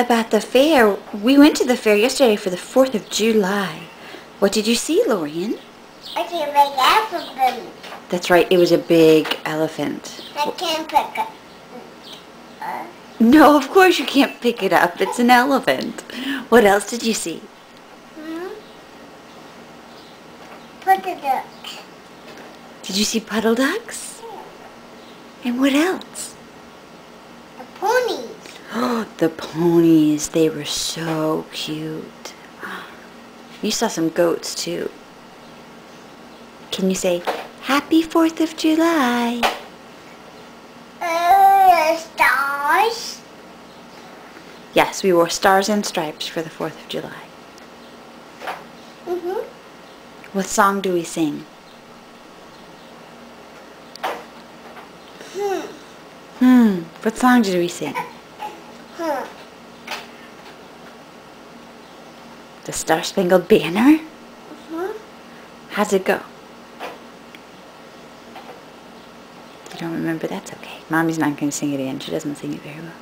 about the fair. We went to the fair yesterday for the 4th of July. What did you see, Lorian? I see a big elephant. That's right, it was a big elephant. I can't pick it. No, of course you can't pick it up. It's an elephant. What else did you see? Put it up. Did you see puddle ducks? And what else? The ponies. Oh, the ponies. They were so cute. You saw some goats too. Can you say, Happy 4th of July? Stars. Yes, we wore stars and stripes for the 4th of July. What song do we sing? What song did we sing? The Star Spangled Banner? How's it go? You don't remember? That's okay. Mommy's not going to sing it again. She doesn't sing it very well.